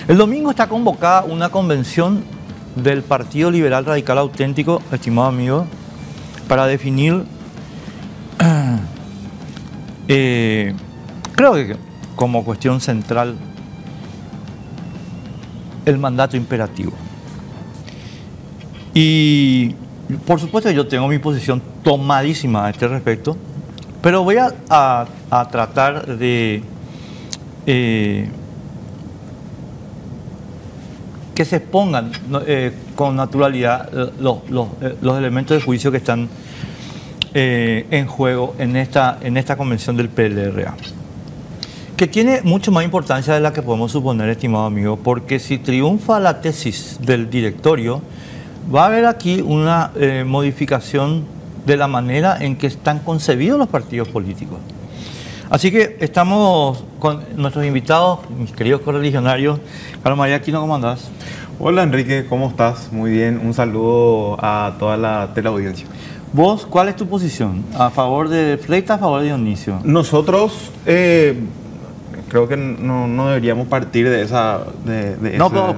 El domingo está convocada una convención del Partido Liberal Radical Auténtico, estimado amigo, para definir, creo que como cuestión central, el mandato imperativo. Y por supuesto yo tengo mi posición tomadísima a este respecto, pero voy a tratar de que se expongan con naturalidad los elementos de juicio que están en juego en esta convención del PLRA, que tiene mucho más importancia de la que podemos suponer, estimado amigo, porque si triunfa la tesis del directorio, va a haber aquí una modificación de la manera en que están concebidos los partidos políticos. Así que estamos con nuestros invitados, mis queridos correligionarios. Carlos María Aquino, ¿cómo andás? Hola Enrique, ¿cómo estás? Muy bien, un saludo a toda la teleaudiencia. ¿Vos cuál es tu posición? ¿A favor de Fleitas, a favor de Dionisio? Nosotros creo que no deberíamos partir de esa... No, pero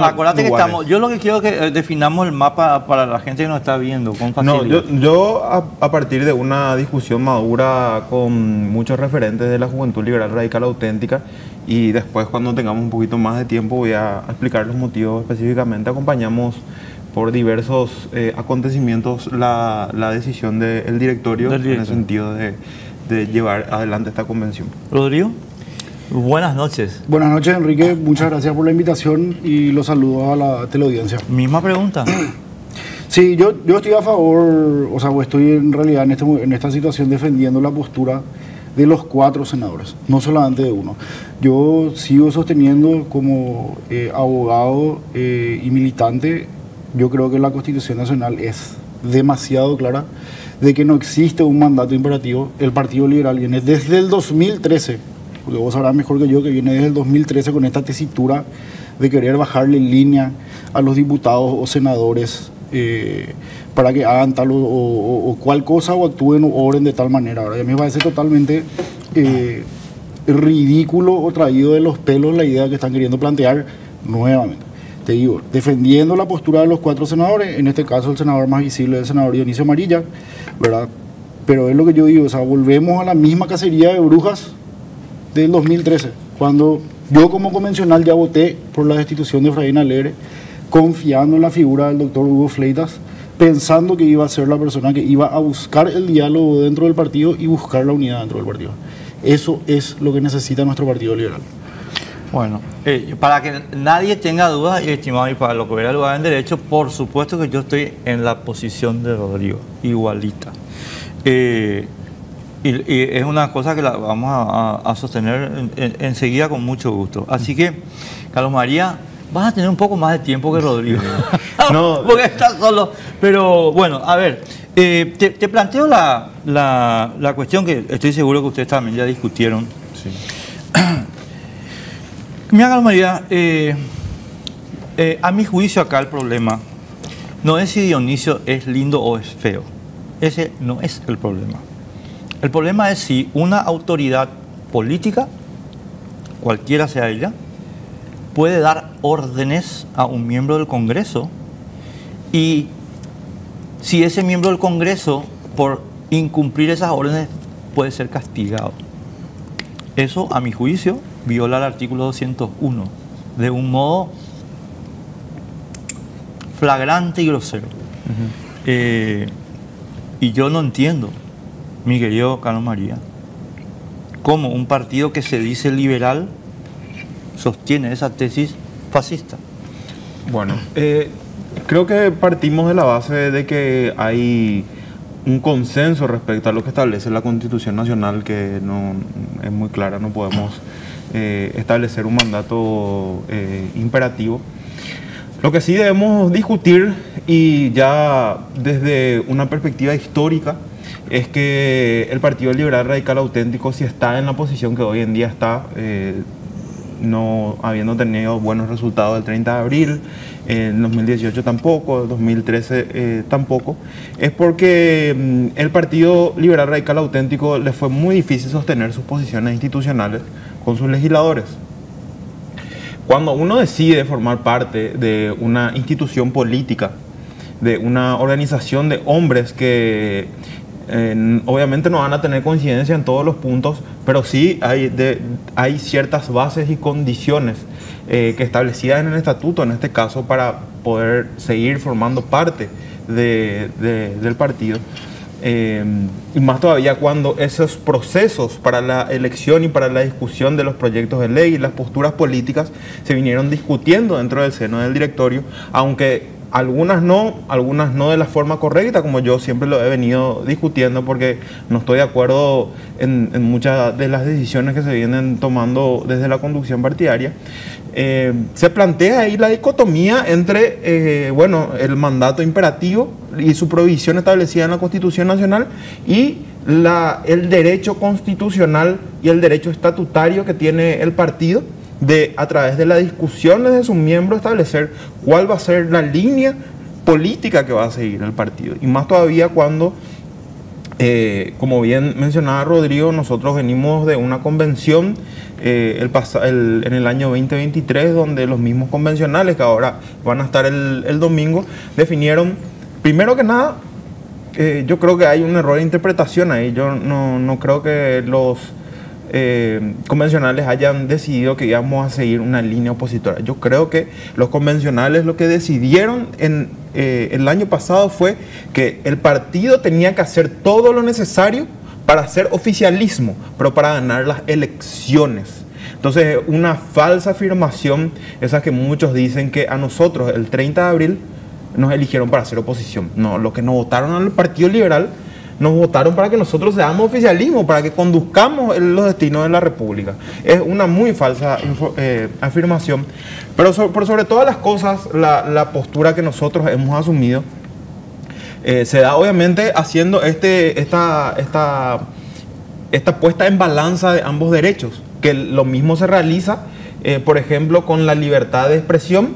acuérdate que estamos... Yo lo que quiero es que definamos el mapa para la gente que nos está viendo con facilidad. No, yo a partir de una discusión madura con muchos referentes de la Juventud Liberal Radical Auténtica, y después cuando tengamos un poquito más de tiempo voy a explicar los motivos específicamente. Acompañamos por diversos acontecimientos la decisión del directorio en el sentido de llevar adelante esta convención. Rodrigo, buenas noches. Buenas noches, Enrique, muchas gracias por la invitación y los saludos a la teleaudiencia. Misma pregunta. Sí, yo estoy a favor, o sea, estoy en realidad en esta situación defendiendo la postura de los 4 senadores, no solamente de uno. Yo sigo sosteniendo como abogado y militante, yo creo que la Constitución Nacional es demasiado clara de que no existe un mandato imperativo. El Partido Liberal viene desde el 2013, porque vos sabrás mejor que yo que viene desde el 2013 con esta tesitura de querer bajarle en línea a los diputados o senadores para que hagan tal o cual cosa o actúen o obren de tal manera. Ahora, a mí me parece totalmente ridículo o traído de los pelos la idea que están queriendo plantear nuevamente. Te digo, defendiendo la postura de los 4 senadores, en este caso el senador más visible es el senador Dionisio Amarilla, ¿verdad? Pero es lo que yo digo, o sea, volvemos a la misma cacería de brujas del 2013, cuando yo como convencional ya voté por la destitución de Efraín Alegre, confiando en la figura del doctor Hugo Fleitas, pensando que iba a ser la persona que iba a buscar el diálogo dentro del partido y buscar la unidad dentro del partido. Eso es lo que necesita nuestro Partido Liberal. Bueno, para que nadie tenga dudas, estimado, y para lo que hubiera lugar en derecho, por supuesto que yo estoy en la posición de Rodrigo, igualita. Y es una cosa que la vamos a sostener enseguida con mucho gusto. Así que, Carlos María, vas a tener un poco más de tiempo que Rodrigo. No, porque estás solo. Pero bueno, a ver, te planteo la cuestión que estoy seguro que ustedes también ya discutieron. Sí. Mira, Carlos María, a mi juicio acá el problema no es si Dionisio es lindo o es feo. Ese no es el problema. El problema es si una autoridad política, cualquiera sea ella, puede dar órdenes a un miembro del Congreso y si ese miembro del Congreso, por incumplir esas órdenes, puede ser castigado. Eso, a mi juicio, viola el artículo 201 de un modo flagrante y grosero. Y yo no entiendo, mi querido Carlos María, cómo un partido que se dice liberal sostiene esa tesis fascista. Bueno, creo que partimos de la base de que hay un consenso respecto a lo que establece la Constitución Nacional, que no es muy clara, no podemos establecer un mandato imperativo. Lo que sí debemos discutir, y ya desde una perspectiva histórica, es que el Partido Liberal Radical Auténtico, si está en la posición que hoy en día está, no habiendo tenido buenos resultados el 30 de abril, en 2018 tampoco, en 2013 tampoco, es porque el Partido Liberal Radical Auténtico le fue muy difícil sostener sus posiciones institucionales con sus legisladores. cuando uno decide formar parte de una institución política, de una organización de hombres que obviamente no van a tener coincidencia en todos los puntos, pero sí hay ciertas bases y condiciones que establecidas en el estatuto, en este caso, para poder seguir formando parte del partido. Y más todavía cuando esos procesos para la elección y para la discusión de los proyectos de ley y las posturas políticas se vinieron discutiendo dentro del seno del directorio, aunque algunas no de la forma correcta, como yo siempre lo he venido discutiendo, porque no estoy de acuerdo en muchas de las decisiones que se vienen tomando desde la conducción partidaria. Se plantea ahí la dicotomía entre el mandato imperativo y su provisión establecida en la Constitución Nacional y el derecho constitucional y el derecho estatutario que tiene el partido de, a través de las discusiones de sus miembros, establecer cuál va a ser la línea política que va a seguir el partido. Y más todavía cuando, como bien mencionaba Rodrigo, nosotros venimos de una convención en el año 2023, donde los mismos convencionales, que ahora van a estar el domingo, definieron, primero que nada, yo creo que hay un error de interpretación ahí. Yo no creo que los convencionales hayan decidido que íbamos a seguir una línea opositora. Yo creo que los convencionales lo que decidieron el año pasado fue que el partido tenía que hacer todo lo necesario para hacer oficialismo, pero para ganar las elecciones. Entonces, una falsa afirmación, esa que muchos dicen que a nosotros el 30 de abril nos eligieron para hacer oposición. No, los que nos votaron al Partido Liberal nos votaron para que nosotros seamos oficialismo, para que conduzcamos los destinos de la República. Es una muy falsa afirmación, pero sobre todas las cosas, la postura que nosotros hemos asumido se da obviamente haciendo esta puesta en balanza de ambos derechos, que lo mismo se realiza, por ejemplo, con la libertad de expresión,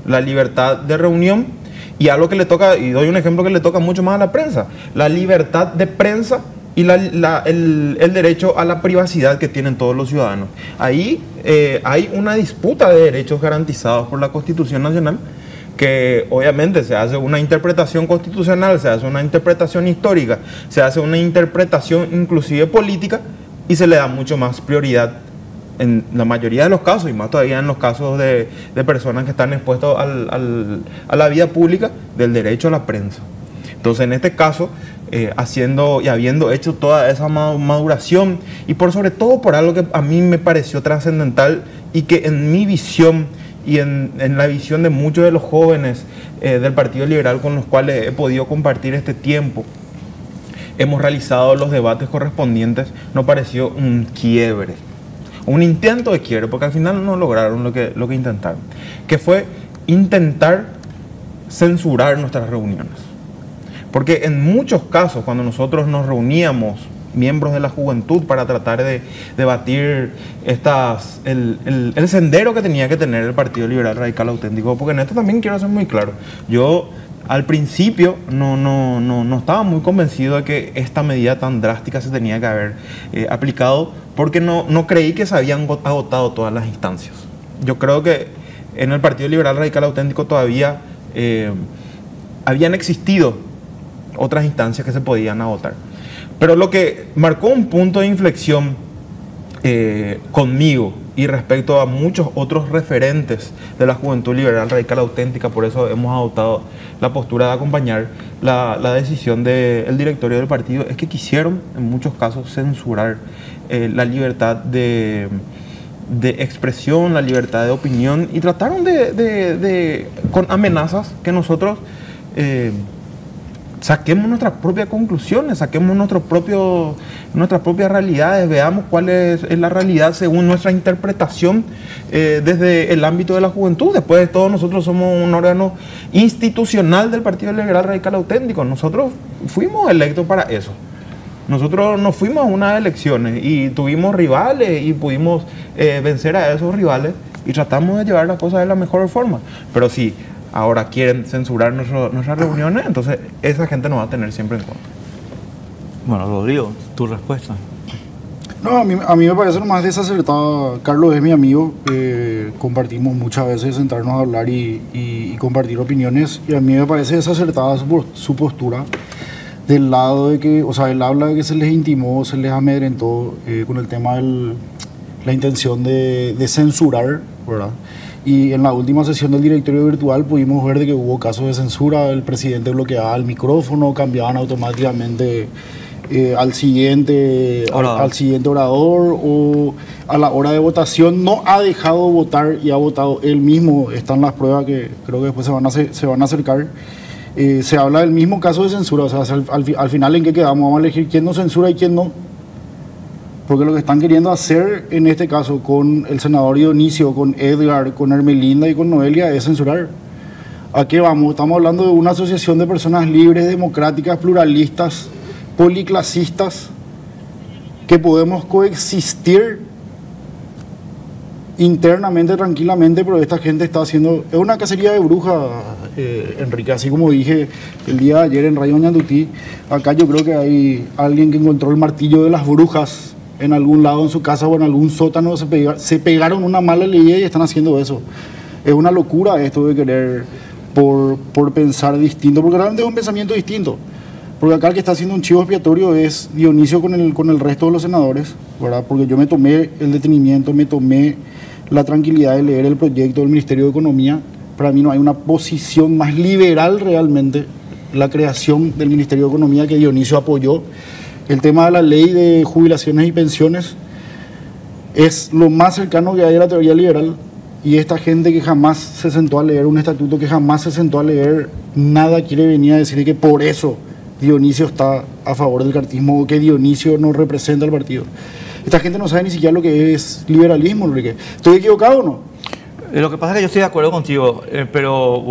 la libertad de reunión, y algo que le toca, y doy un ejemplo que le toca mucho más a la prensa, la libertad de prensa y el derecho a la privacidad que tienen todos los ciudadanos. Ahí hay una disputa de derechos garantizados por la Constitución Nacional, que obviamente se hace una interpretación constitucional, se hace una interpretación histórica, se hace una interpretación inclusive política, y se le da mucho más prioridad en la mayoría de los casos, y más todavía en los casos de personas que están expuestos a la vida pública, del derecho a la prensa. Entonces, en este caso, haciendo y habiendo hecho toda esa maduración, y sobre todo por algo que a mí me pareció trascendental, y que en mi visión y en la visión de muchos de los jóvenes del Partido Liberal con los cuales he podido compartir este tiempo, hemos realizado los debates correspondientes, nos pareció un quiebre, un intento de quiebre, porque al final no lograron lo que intentaron, que fue intentar censurar nuestras reuniones. Porque en muchos casos, cuando nosotros nos reuníamos, miembros de la juventud, para tratar de debatir el sendero que tenía que tener el Partido Liberal Radical Auténtico, porque en esto también quiero ser muy claro, yo al principio no estaba muy convencido de que esta medida tan drástica se tenía que haber aplicado, porque no creí que se habían agotado todas las instancias. Yo creo que en el Partido Liberal Radical Auténtico todavía habían existido otras instancias que se podían agotar. Pero lo que marcó un punto de inflexión conmigo y respecto a muchos otros referentes de la Juventud Liberal Radical Auténtica, por eso hemos adoptado la postura de acompañar la decisión del directorio del partido, es que quisieron en muchos casos censurar la libertad de expresión, la libertad de opinión, y trataron con amenazas que nosotros saquemos nuestras propias conclusiones, saquemos nuestras propias realidades, veamos cuál es la realidad según nuestra interpretación desde el ámbito de la juventud. Después de todo, nosotros somos un órgano institucional del Partido Liberal Radical Auténtico. Nosotros fuimos electos para eso. Nosotros nos fuimos a unas elecciones y tuvimos rivales y pudimos vencer a esos rivales, y tratamos de llevar las cosas de la mejor forma. Pero sí, ahora quieren censurar nuestras reuniones, entonces esa gente nos va a tener siempre en contra. Bueno, Rodrigo, tu respuesta. No, a mí me parece nomás desacertada. Carlos es mi amigo, compartimos muchas veces sentarnos a hablar y compartir opiniones, y a mí me parece desacertada su postura del lado de que, o sea, él habla de que se les intimó, se les amedrentó con el tema de la intención de censurar, ¿verdad? Y en la última sesión del directorio virtual pudimos ver de que hubo casos de censura, el presidente bloqueaba el micrófono, cambiaban automáticamente al siguiente orador, o a la hora de votación no ha dejado votar y ha votado él mismo. Están las pruebas que creo que después se van a acercar. Se habla del mismo caso de censura, o sea, al final ¿en qué quedamos? Vamos a elegir quién nos censura y quién no. Porque lo que están queriendo hacer en este caso con el senador Dionisio, con Edgar, con Hermelinda y con Noelia es censurar. ¿A qué vamos? Estamos hablando de una asociación de personas libres, democráticas, pluralistas, policlasistas, que podemos coexistir internamente, tranquilamente, pero esta gente está haciendo... Es una cacería de brujas, Enrique, así como dije el día de ayer en Radio Ñandutí. Acá yo creo que hay alguien que encontró el martillo de las brujas en algún lado en su casa o en algún sótano, se pegaron una mala ley y están haciendo eso. Es una locura esto de querer por pensar distinto, porque realmente es un pensamiento distinto. Porque acá el que está haciendo un chivo expiatorio es Dionisio con el resto de los senadores, ¿verdad? Porque yo me tomé el detenimiento, me tomé la tranquilidad de leer el proyecto del Ministerio de Economía. Para mí no hay una posición más liberal realmente, la creación del Ministerio de Economía, que Dionisio apoyó. El tema de la ley de jubilaciones y pensiones es lo más cercano que hay a la teoría liberal, y esta gente que jamás se sentó a leer un estatuto, que jamás se sentó a leer nada, quiere venir a decir que por eso Dionisio está a favor del cartismo, o que Dionisio no representa al partido. Esta gente no sabe ni siquiera lo que es liberalismo, Enrique. ¿Estoy equivocado o no? Lo que pasa es que yo estoy de acuerdo contigo, pero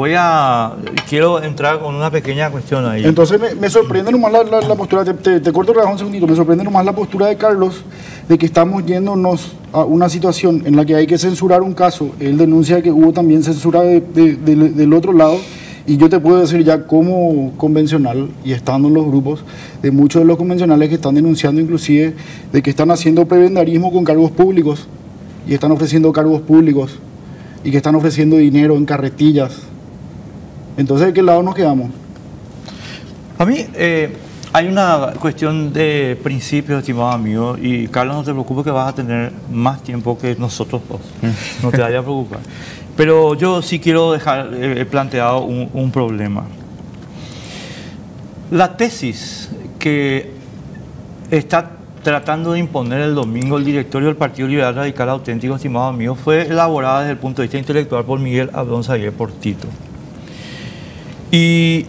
quiero entrar con una pequeña cuestión ahí. Entonces me sorprende nomás la postura, te corto el un segundito, me sorprende nomás la postura de Carlos, de que estamos yéndonos a una situación en la que hay que censurar un caso. Él denuncia que hubo también censura del otro lado, y yo te puedo decir ya como convencional, y estando en los grupos, de muchos de los convencionales que están denunciando inclusive de que están haciendo prebendarismo con cargos públicos, y están ofreciendo cargos públicos, y que están ofreciendo dinero en carretillas. Entonces, ¿de qué lado nos quedamos? A mí hay una cuestión de principios, estimado amigo, y Carlos, no te preocupes que vas a tener más tiempo que nosotros dos. No te vayas a preocupar. Pero yo sí quiero dejar planteado un problema. La tesis que está tratando de imponer el domingo el directorio del Partido Liberal Radical Auténtico, estimado amigo, fue elaborada desde el punto de vista intelectual por Miguel Abdón Saguier Portito. Y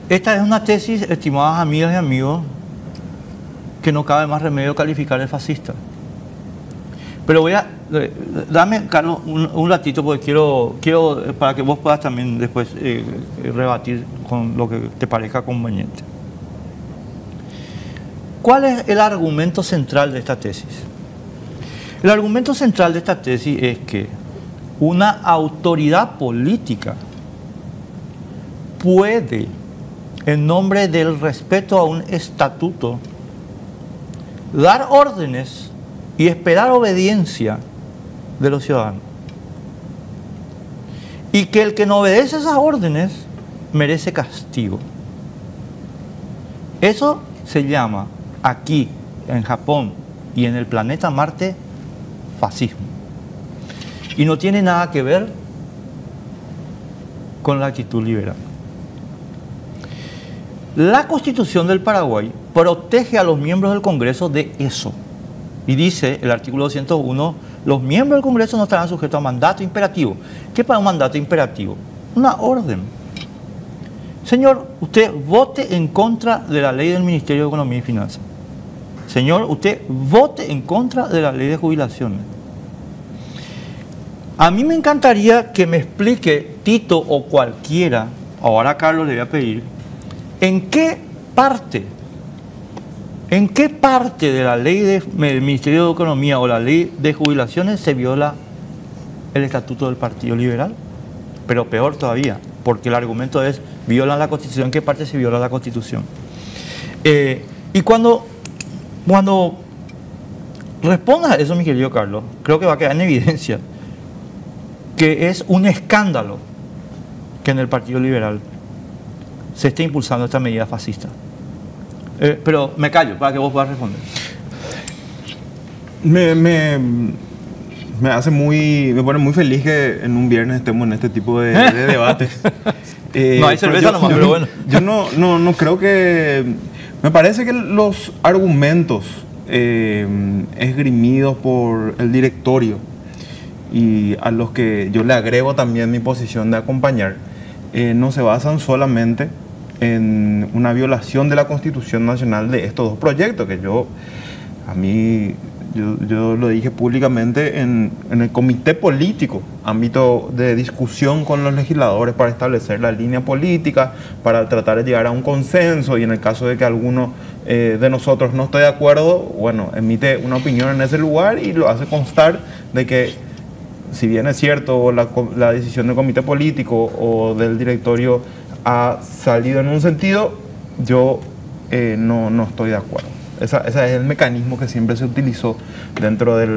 esta es una tesis, estimadas amigas y amigos, que no cabe más remedio calificar de fascista. Pero dame, Carlos, un ratito, porque quiero para que vos puedas también después rebatir con lo que te parezca conveniente. ¿Cuál es el argumento central de esta tesis? El argumento central de esta tesis es que una autoridad política puede, en nombre del respeto a un estatuto, dar órdenes y esperar obediencia de los ciudadanos. Y que el que no obedece esas órdenes merece castigo. Eso se llama aquí, en Japón y en el planeta Marte, fascismo. Y no tiene nada que ver con la actitud liberal. La Constitución del Paraguay protege a los miembros del Congreso de eso. Y dice el artículo 201, los miembros del Congreso no estarán sujetos a mandato imperativo. ¿Qué es para un mandato imperativo? Una orden. Señor, usted vote en contra de la ley del Ministerio de Economía y Finanzas. Señor, usted vote en contra de la ley de jubilaciones. A mí me encantaría que me explique Tito o cualquiera, ahora a Carlos le voy a pedir, ¿en qué parte de la ley del Ministerio de Economía o la ley de jubilaciones se viola el estatuto del Partido Liberal? Pero peor todavía, porque el argumento es, violan la Constitución. ¿En qué parte se viola la Constitución? Y cuando respondas a eso, mi querido Carlos, creo que va a quedar en evidencia que es un escándalo que en el Partido Liberal se esté impulsando esta medida fascista. Pero me callo para que vos puedas responder. Me pone muy feliz que en un viernes estemos en este tipo de debates. No hay cerveza nomás, pero bueno. Yo no creo que... Me parece que los argumentos esgrimidos por el directorio y a los que yo le agrego también mi posición de acompañar, no se basan solamente en una violación de la Constitución Nacional de estos dos proyectos, que yo lo dije públicamente en el comité político, ámbito de discusión con los legisladores para establecer la línea política, para tratar de llegar a un consenso, y en el caso de que alguno de nosotros no esté de acuerdo, bueno, emite una opinión en ese lugar y lo hace constar de que, si bien es cierto la decisión del comité político o del directorio ha salido en un sentido, yo no estoy de acuerdo. Ese es el mecanismo que siempre se utilizó dentro de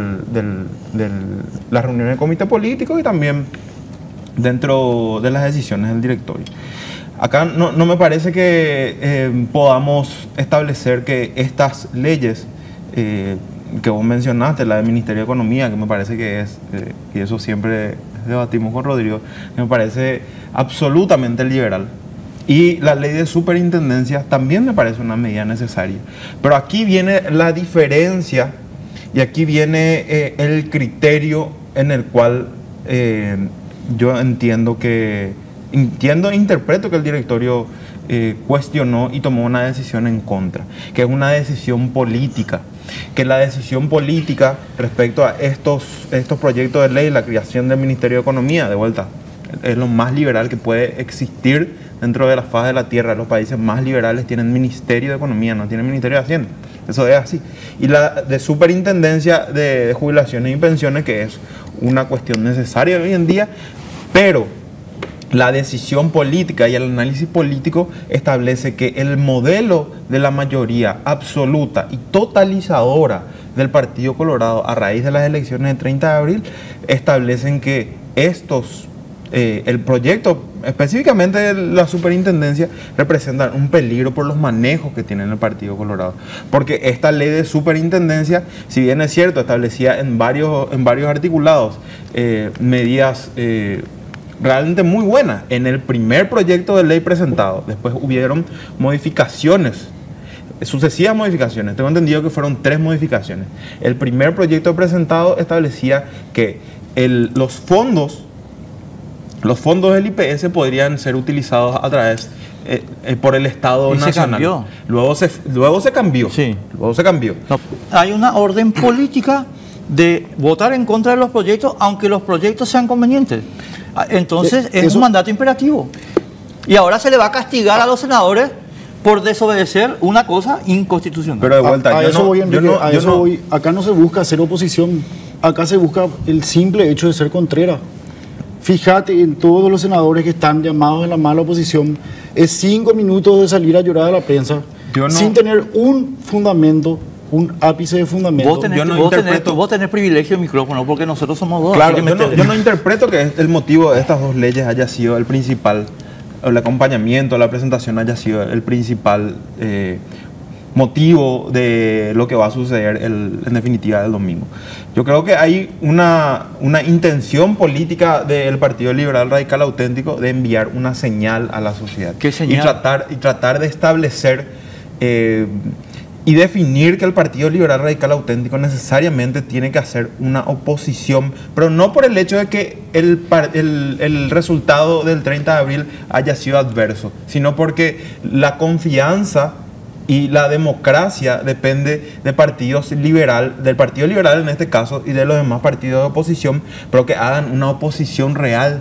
las reuniones del comité político y también dentro de las decisiones del directorio. Acá no me parece que podamos establecer que estas leyes que vos mencionaste, la del Ministerio de Economía, que me parece que es, y eso siempre debatimos con Rodrigo, que me parece absolutamente liberal. Y la ley de superintendencia también me parece una medida necesaria. Pero aquí viene la diferencia y aquí viene el criterio en el cual yo interpreto que el directorio cuestionó y tomó una decisión en contra, que es una decisión política. Que la decisión política respecto a estos proyectos de ley, la creación del Ministerio de Economía, de vuelta, es lo más liberal que puede existir dentro de la faz de la tierra. Los países más liberales tienen Ministerio de Economía, no tienen Ministerio de Hacienda. Eso es así. Y la de superintendencia de jubilaciones y pensiones, que es una cuestión necesaria hoy en día, pero la decisión política y el análisis político establece que el modelo de la mayoría absoluta y totalizadora del Partido Colorado a raíz de las elecciones del 30 de abril establecen que el proyecto, específicamente de la superintendencia, representan un peligro por los manejos que tiene el Partido Colorado. Porque esta ley de superintendencia, si bien es cierto, establecía en varios articulados medidas realmente muy buenas en el primer proyecto de ley presentado. Después hubieron modificaciones, sucesivas modificaciones. Tengo entendido que fueron 3 modificaciones. El primer proyecto presentado establecía que los fondos del IPS podrían ser utilizados a través por el Estado nacional. Se cambió. Luego se cambió. Sí. Luego se cambió. No, hay una orden política de votar en contra de los proyectos, aunque los proyectos sean convenientes. Entonces es un mandato imperativo. Y ahora se le va a castigar a los senadores por desobedecer una cosa inconstitucional. Pero de vuelta, acá no se busca hacer oposición, acá se busca el simple hecho de ser contrera. Fíjate en todos los senadores que están llamados en la mala oposición, es 5 minutos de salir a llorar a la prensa sin tener un fundamento, un ápice de fundamento. Vos tenés privilegio de micrófono porque nosotros somos dos. Claro, yo no interpreto que el motivo de estas dos leyes haya sido el principal, el acompañamiento, la presentación haya sido el principal motivo de lo que va a suceder en definitiva el domingo. Yo creo que hay una intención política del Partido Liberal Radical Auténtico de enviar una señal a la sociedad. ¿Qué señal? Y tratar de establecer y definir que el Partido Liberal Radical Auténtico necesariamente tiene que hacer una oposición, pero no por el hecho de que el resultado del 30 de abril haya sido adverso, sino porque la confianza y la democracia depende del Partido Liberal en este caso y de los demás partidos de oposición, pero que hagan una oposición real.